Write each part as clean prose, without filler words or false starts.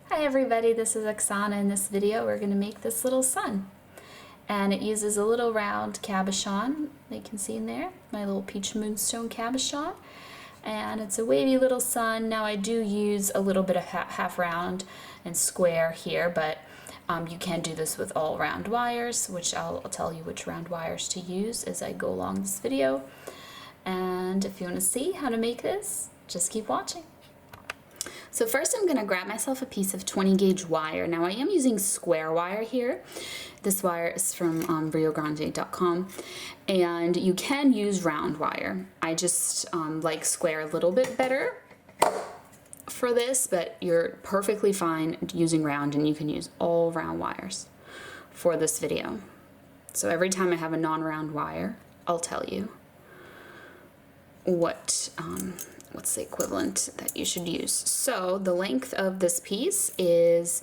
Hi everybody, this is Oksana. In this video we're going to make this little sun. And it uses a little round cabochon, that you can see in there, my little Peach Moonstone cabochon. And it's a wavy little sun. Now I do use a little bit of half round and square here, but you can do this with all round wires, which I'll tell you which round wires to use as I go along this video. And if you want to see how to make this, just keep watching. So first I'm going to grab myself a piece of 20 gauge wire. Now I am using square wire here. This wire is from riogrande.com, and you can use round wire. I just like square a little bit better for this, but you're perfectly fine using round, and you can use all round wires for this video. So every time I have a non-round wire, I'll tell you what's the equivalent that you should use. So the length of this piece is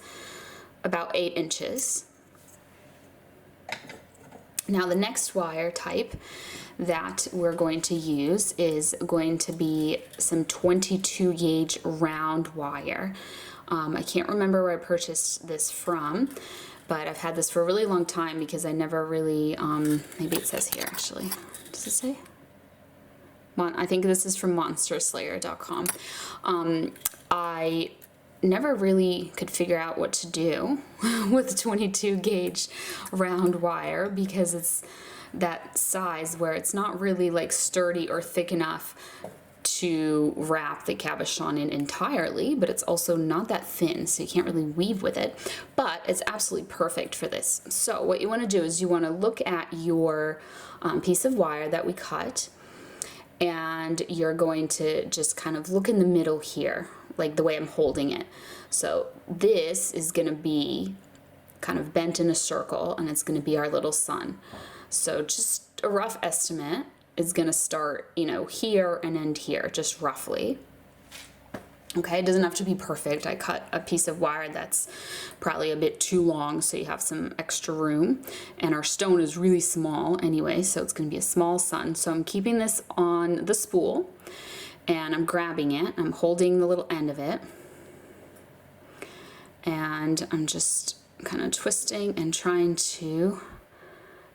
about 8 inches. Now the next wire type that we're going to use is going to be some 22 gauge round wire. I can't remember where I purchased this from, but I've had this for a really long time because I never really, maybe it says here actually. Does it say? I think this is from monsterslayer.com. I never really could figure out what to do with 22 gauge round wire because it's that size where it's not really like sturdy or thick enough to wrap the cabochon in entirely, but it's also not that thin, so you can't really weave with it, but it's absolutely perfect for this. So what you want to do is you want to look at your piece of wire that we cut, and you're going to just kind of look in the middle here, like the way I'm holding it. So this is going to be kind of bent in a circle, and it's going to be our little sun. So just a rough estimate is going to start, you know, here and end here, just roughly. Okay, it doesn't have to be perfect. I cut a piece of wire that's probably a bit too long, so you have some extra room. And our stone is really small anyway, so it's going to be a small sun. So I'm keeping this on the spool, and I'm grabbing it. I'm holding the little end of it. And I'm just kind of twisting and trying to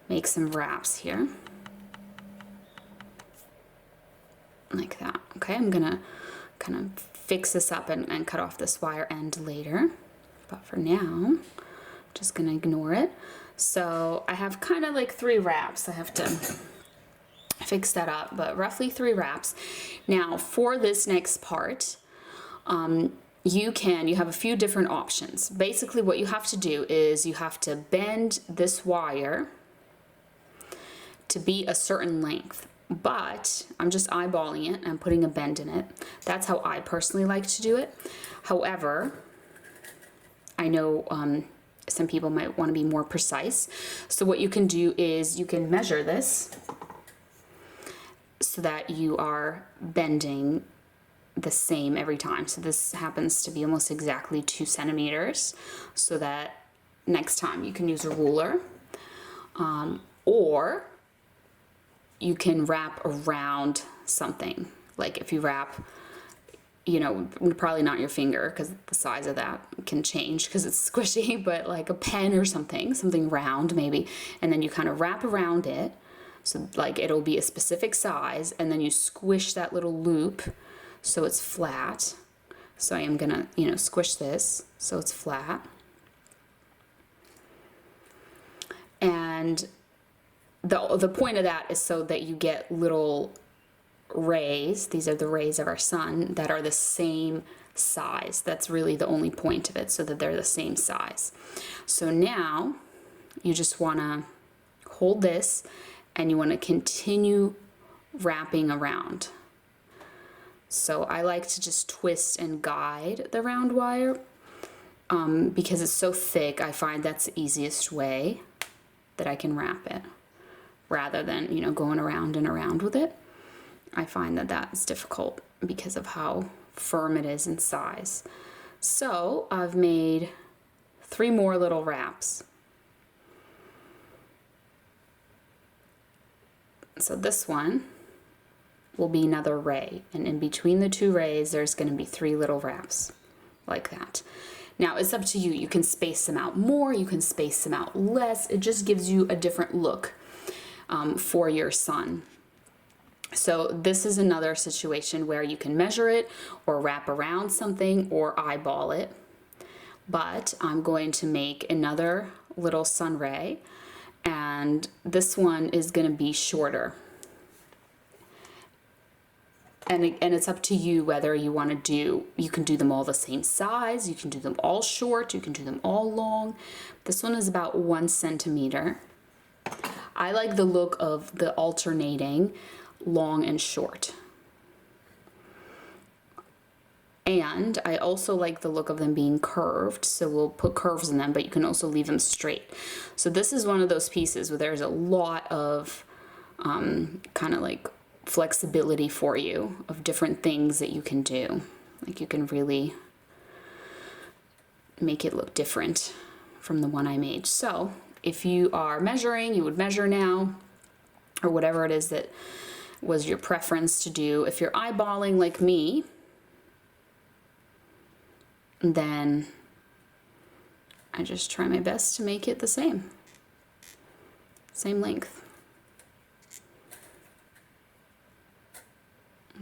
make some wraps here. Like that. Okay, I'm going to kind of fix this up and cut off this wire end later, but for now I'm just gonna ignore it. So I have kind of like 3 wraps. I have to fix that up, but roughly 3 wraps. Now for this next part, you have a few different options. Basically what you have to do is you have to bend this wire to be a certain length. But I'm just eyeballing it and putting a bend in it. That's how I personally like to do it. However, I know some people might want to be more precise. So what you can do is you can measure this so that you are bending the same every time. So this happens to be almost exactly 2 centimeters, so that next time you can use a ruler, or you can wrap around something. Like if you wrap, you know, probably not your finger because the size of that can change because it's squishy, but like a pen or something round maybe, and then you kind of wrap around it. So like it'll be a specific size, and then you squish that little loop so it's flat. So I am gonna, you know, squish this so it's flat. And the point of that is so that you get little rays. These are the rays of our sun that are the same size. That's really the only point of it, so that they're the same size. So now you just want to hold this and you want to continue wrapping around. So I like to just twist and guide the round wire because it's so thick. I find that's the easiest way that I can wrap it, rather than, you know, going around and around with it. I find that that's difficult because of how firm it is in size. So I've made 3 more little wraps. So this one will be another ray, and in between the 2 rays there's going to be 3 little wraps like that. Now it's up to you. You can space them out more, you can space them out less. It just gives you a different look for your sun. So this is another situation where you can measure it or wrap around something or eyeball it. But I'm going to make another little sun ray, and this one is going to be shorter. And it's up to you whether you want to do, you can do them all the same size, you can do them all short, you can do them all long. This one is about 1 centimeter. I like the look of the alternating long and short. And I also like the look of them being curved, so we'll put curves in them, but you can also leave them straight. So this is one of those pieces where there's a lot of kind of like flexibility for you of different things that you can do. Like you can really make it look different from the one I made. So if you are measuring, you would measure now, or whatever it is that was your preference to do. If you're eyeballing like me, then I just try my best to make it the same length.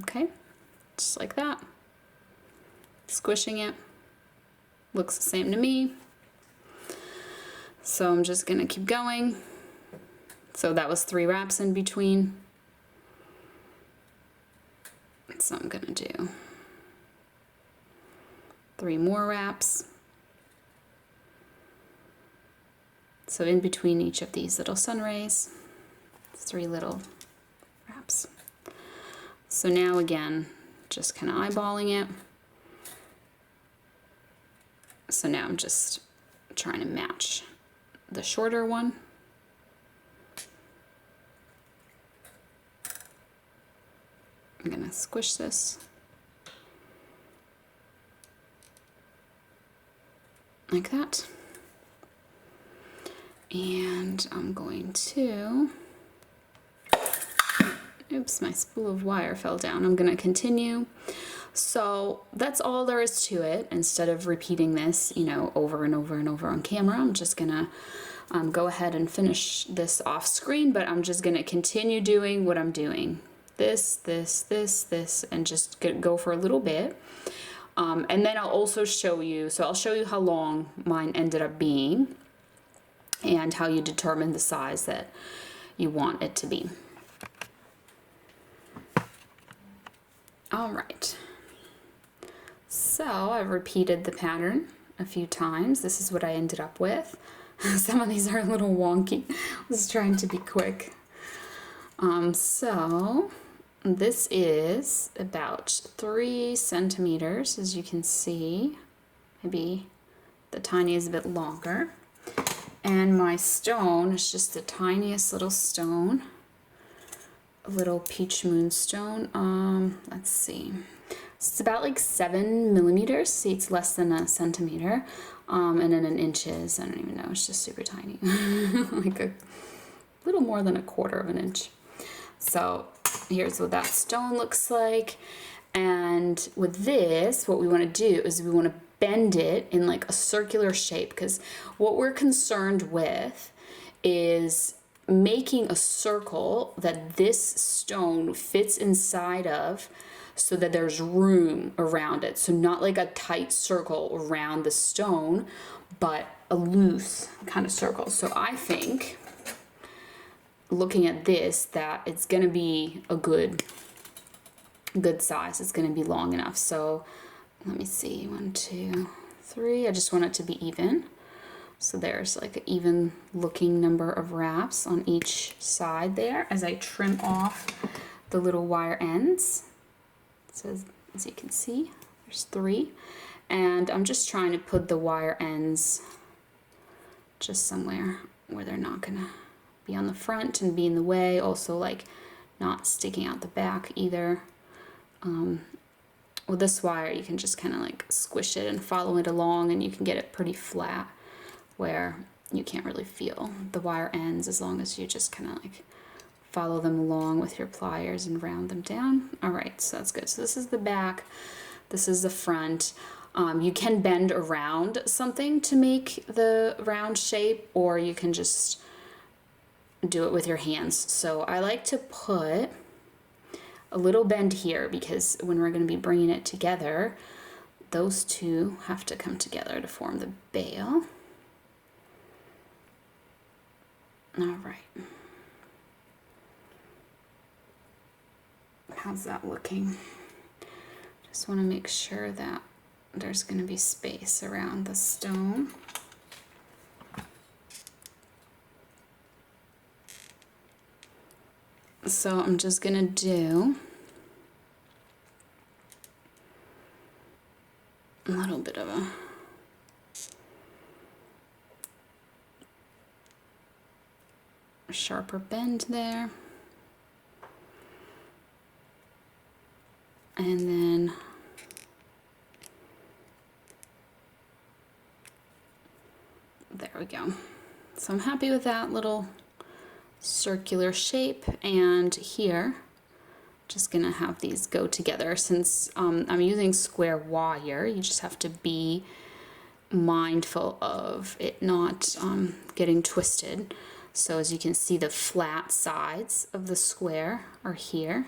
Okay, just like that. Squishing it, looks the same to me. So I'm just gonna keep going. So that was 3 wraps in between. So I'm gonna do 3 more wraps. So in between each of these little sun rays, 3 little wraps. So now again, just kind of eyeballing it. So now I'm just trying to match the shorter one. I'm gonna squish this like that. And I'm going to, oops, my spool of wire fell down. I'm gonna continue. So that's all there is to it. Instead of repeating this, you know, over and over and over on camera, I'm just gonna go ahead and finish this off screen, but I'm just gonna continue doing what I'm doing. This, and just go for a little bit. And then I'll also show you, so I'll show you how long mine ended up being and how you determine the size that you want it to be. All right. So I've repeated the pattern a few times. This is what I ended up with. Some of these are a little wonky. I was trying to be quick. So this is about 3 centimeters, as you can see. Maybe the tiny is a bit longer. And my stone is just the tiniest little stone. A little Peach Moonstone. Let's see. It's about like 7 millimeters. See, it's less than a centimeter. And then in inches, I don't even know. It's just super tiny. Like a little more than 1/4 of an inch. So here's what that stone looks like. And with this, what we want to do is we want to bend it in like a circular shape, because what we're concerned with is making a circle that this stone fits inside of, so that there's room around it. So not like a tight circle around the stone, but a loose kind of circle. So I think, looking at this, that it's gonna be a good size. It's gonna be long enough. So let me see, 1, 2, 3. I just want it to be even. So there's like an even looking number of wraps on each side there as I trim off the little wire ends. So as you can see, there's 3. And I'm just trying to put the wire ends just somewhere where they're not gonna be on the front and be in the way. Also, like, not sticking out the back either. With this wire, you can just kind of like squish it and follow it along, and you can get it pretty flat where you can't really feel the wire ends, as long as you just kind of like follow them along with your pliers and round them down. All right, so that's good. So this is the back, this is the front. You can bend around something to make the round shape, or you can just do it with your hands. So I like to put a little bend here because when we're going to be bringing it together, those two have to come together to form the bail. All right. How's that looking? Just want to make sure that there's going to be space around the stone. So I'm just going to do a little bit of a sharper bend there. And then there we go. So I'm happy with that little circular shape, and here just gonna have these go together. Since I'm using square wire, you just have to be mindful of it not getting twisted. So as you can see, the flat sides of the square are here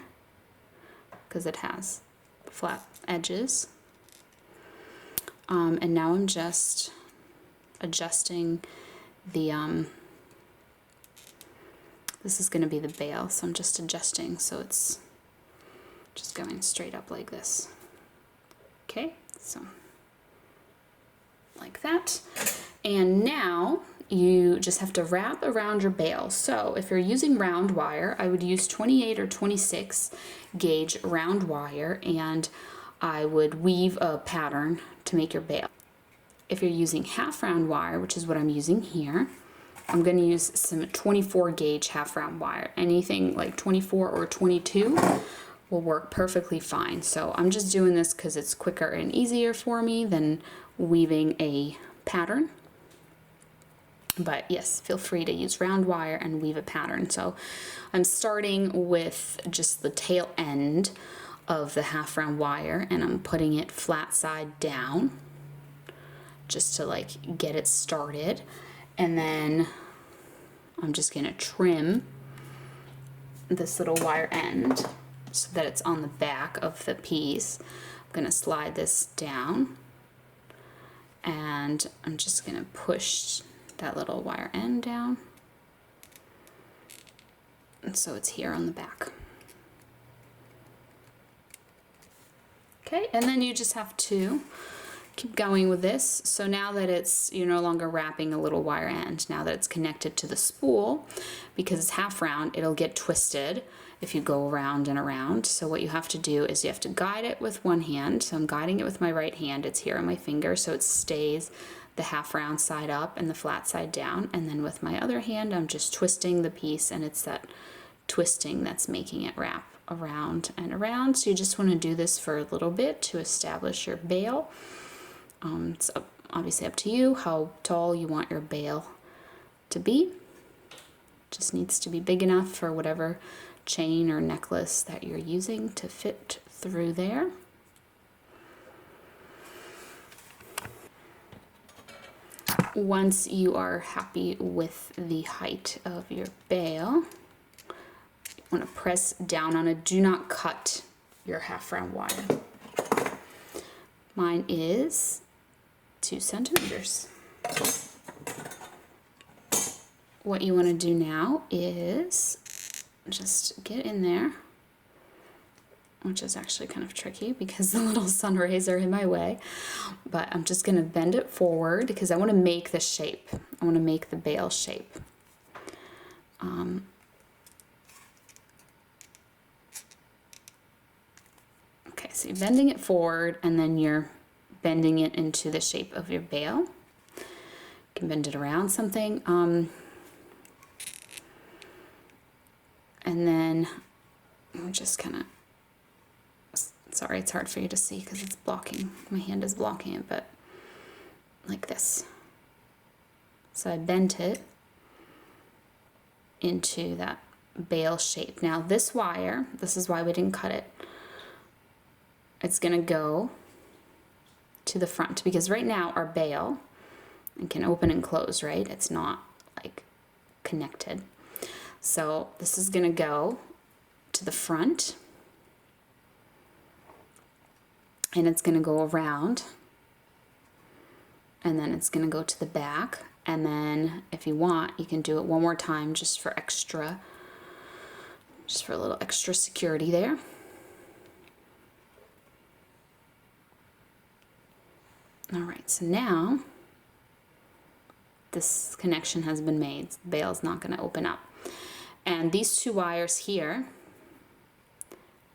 because it has flat edges. And now I'm just adjusting the this is going to be the bail, so I'm just adjusting so it's just going straight up like this. Okay, so like that. And now you just have to wrap around your bail. So if you're using round wire, I would use 28 or 26 gauge round wire, and I would weave a pattern to make your bail. If you're using half round wire, which is what I'm using here, I'm going to use some 24 gauge half round wire. Anything like 24 or 22 will work perfectly fine. So I'm just doing this because it's quicker and easier for me than weaving a pattern. But yes, feel free to use round wire and weave a pattern. So I'm starting with just the tail end of the half round wire, and I'm putting it flat side down just to like get it started. And then I'm just gonna trim this little wire end so that it's on the back of the piece. I'm gonna slide this down, and I'm just gonna push that little wire end down, and so it's here on the back. Okay, and then you just have to keep going with this. So now that you're no longer wrapping a little wire end, now that it's connected to the spool, because it's half round, it'll get twisted if you go around and around. So what you have to do is you have to guide it with one hand. So I'm guiding it with my right hand. It's here on my finger, so it stays the half round side up and the flat side down. And then with my other hand, I'm just twisting the piece, and it's that twisting that's making it wrap around and around. So you just want to do this for a little bit to establish your bail. It's obviously up to you how tall you want your bail to be. Just needs to be big enough for whatever chain or necklace that you're using to fit through there. Once you are happy with the height of your bail, you want to press down on it. Do not cut your half round wire. Mine is 2 centimeters. What you want to do now is just get in there, which is actually kind of tricky because the little sun rays are in my way, but I'm just going to bend it forward because I want to make the shape. I want to make the bail shape. Okay, so you're bending it forward, and then you're bending it into the shape of your bail. You can bend it around something. And then I'm just kind of, sorry, it's hard for you to see because it's blocking, my hand is blocking it, but like this. So I bent it into that bail shape. Now this wire, this is why we didn't cut it. It's gonna go to the front, because right now our bail, it can open and close, right? It's not like connected. So this is gonna go to the front, and it's gonna go around, and then it's gonna go to the back, and then if you want, you can do it one more time just for extra, just for a little extra security there. All right, so now this connection has been made. The bail is not gonna open up. And these two wires here,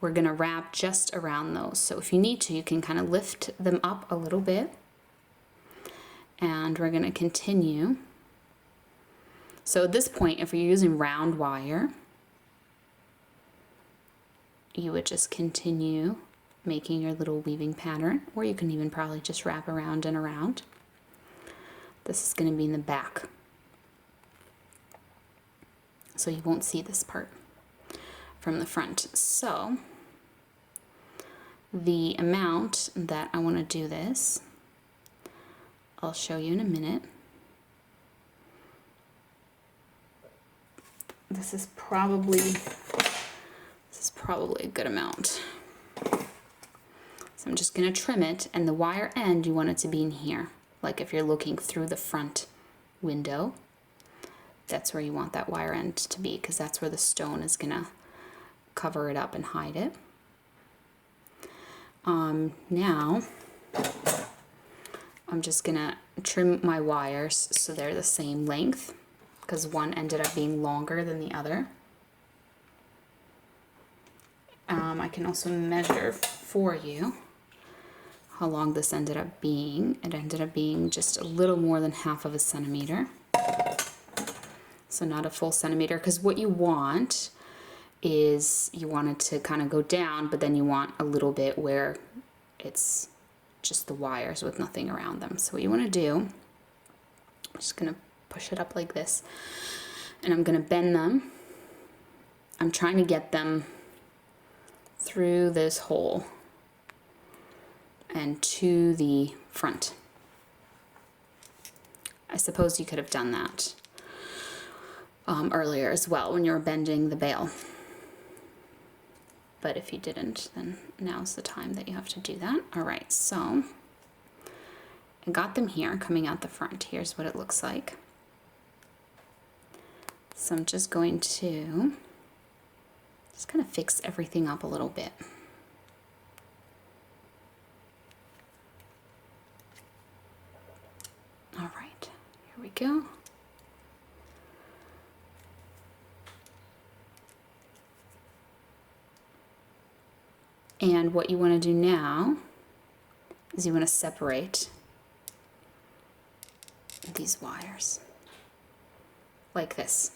we're gonna wrap just around those. So if you need to, you can kind of lift them up a little bit. And we're gonna continue. So at this point, if you're using round wire, you would just continue making your little weaving pattern, or you can even probably just wrap around and around. This is gonna be in the back, so you won't see this part from the front. So the amount that I want to do this, I'll show you in a minute. This is probably a good amount. So I'm just going to trim it, and the wire end, you want it to be in here. Like if you're looking through the front window, that's where you want that wire end to be, because that's where the stone is going to cover it up and hide it. Now I'm just going to trim my wires so they're the same length, because one ended up being longer than the other. I can also measure for you how long this ended up being. It ended up being just a little more than 1/2 centimeter. So not a full centimeter, because what you want is you want it to kind of go down, but then you want a little bit where it's just the wires with nothing around them. So what you want to do, I'm just going to push it up like this, and I'm going to bend them. I'm trying to get them through this hole and to the front. I suppose you could have done that earlier as well when you were bending the bail. But if you didn't, then now's the time that you have to do that. All right, so I got them here coming out the front. Here's what it looks like. So I'm just going to just kind of fix everything up a little bit. All right, here we go. And what you want to do now is you want to separate these wires like this.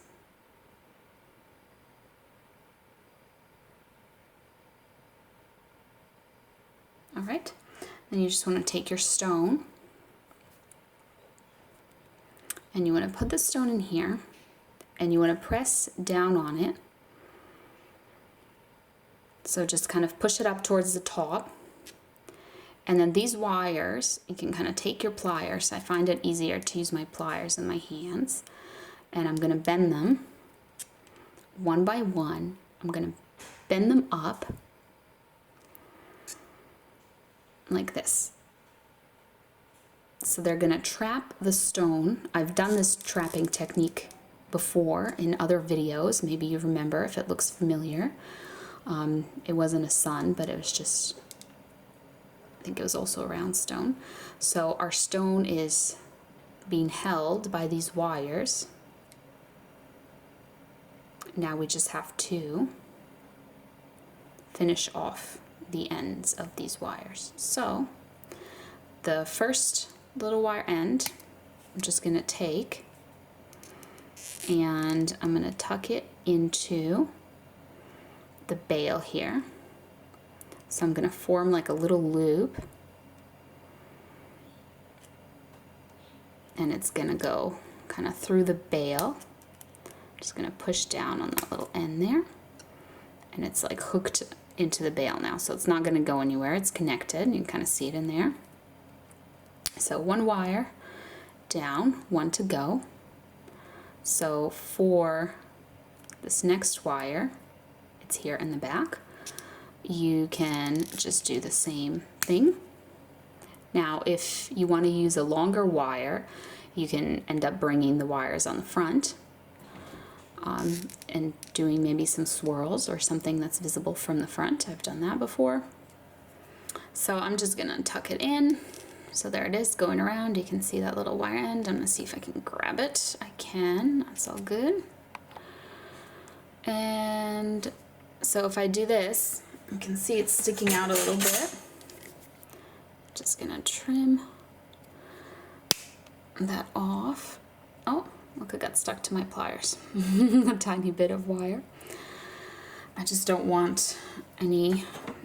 All right, then you just want to take your stone and you want to put the stone in here, and you want to press down on it. So just kind of push it up towards the top. And then these wires, you can kind of take your pliers. I find it easier to use my pliers than my hands. And I'm going to bend them one by one. I'm going to bend them up like this. So they're going to trap the stone. I've done this trapping technique before in other videos. Maybe you remember if it looks familiar. It wasn't a sun, but it was just, I think it was also a round stone. So our stone is being held by these wires. Now we just have to finish off the ends of these wires. So the first little wire end, I'm just going to take and I'm going to tuck it into the bail here. So I'm going to form like a little loop, and it's going to go kind of through the bail. Just going to push down on that little end there, and it's like hooked into the bail now, so it's not going to go anywhere. It's connected, and you can kind of see it in there. So one wire down, one to go. So for this next wire, it's here in the back, you can just do the same thing. Now if you want to use a longer wire, you can end up bringing the wires on the front and doing maybe some swirls or something that's visible from the front. I've done that before. So I'm just gonna tuck it in. So there it is going around. You can see that little wire end. I'm gonna see if I can grab it. I can, that's all good. And so if I do this, you can see it's sticking out a little bit. Just gonna trim that off. Oh, look, it got stuck to my pliers. A tiny bit of wire. I just don't want any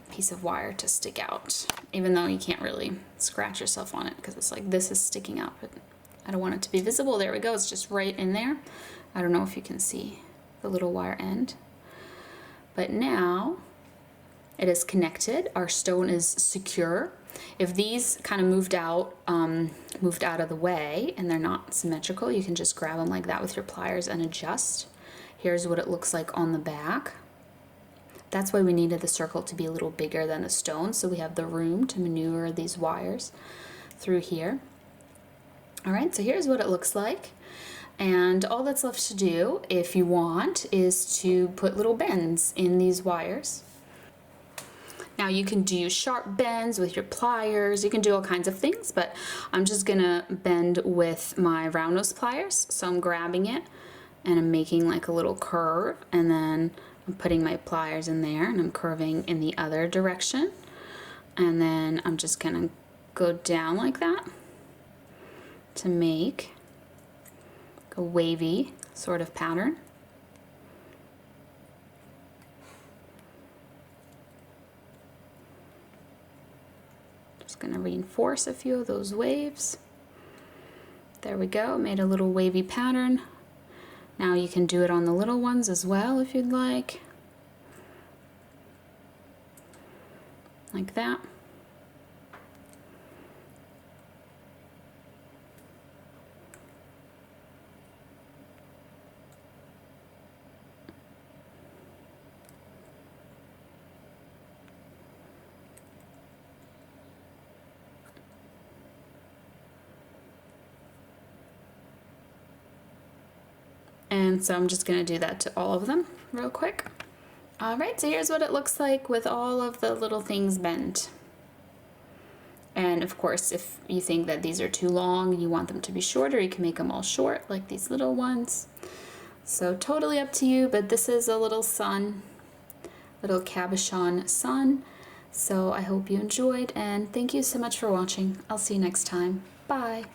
piece of wire to stick out, even though you can't really scratch yourself on it because it's like this is sticking out, but I don't want it to be visible. There we go, it's just right in there. I don't know if you can see the little wire end, but now it is connected. Our stone is secure. If these kind of moved out of the way and they're not symmetrical, you can just grab them like that with your pliers and adjust. Here's what it looks like on the back. That's why we needed the circle to be a little bigger than the stone, so we have the room to maneuver these wires through here. All right, so here's what it looks like. And all that's left to do, if you want, is to put little bends in these wires. Now you can do sharp bends with your pliers, you can do all kinds of things, but I'm just gonna bend with my round nose pliers. So I'm grabbing it and I'm making like a little curve, and then I'm putting my pliers in there and I'm curving in the other direction. And then I'm just gonna go down like that to make a wavy sort of pattern. Just gonna reinforce a few of those waves. There we go, made a little wavy pattern. Now you can do it on the little ones as well if you'd like. Like that. And so I'm just going to do that to all of them real quick. All right, so here's what it looks like with all of the little things bent. And of course, if you think that these are too long and you want them to be shorter, you can make them all short like these little ones. So totally up to you, but this is a little sun, little cabochon sun. So I hope you enjoyed, and thank you so much for watching. I'll see you next time. Bye.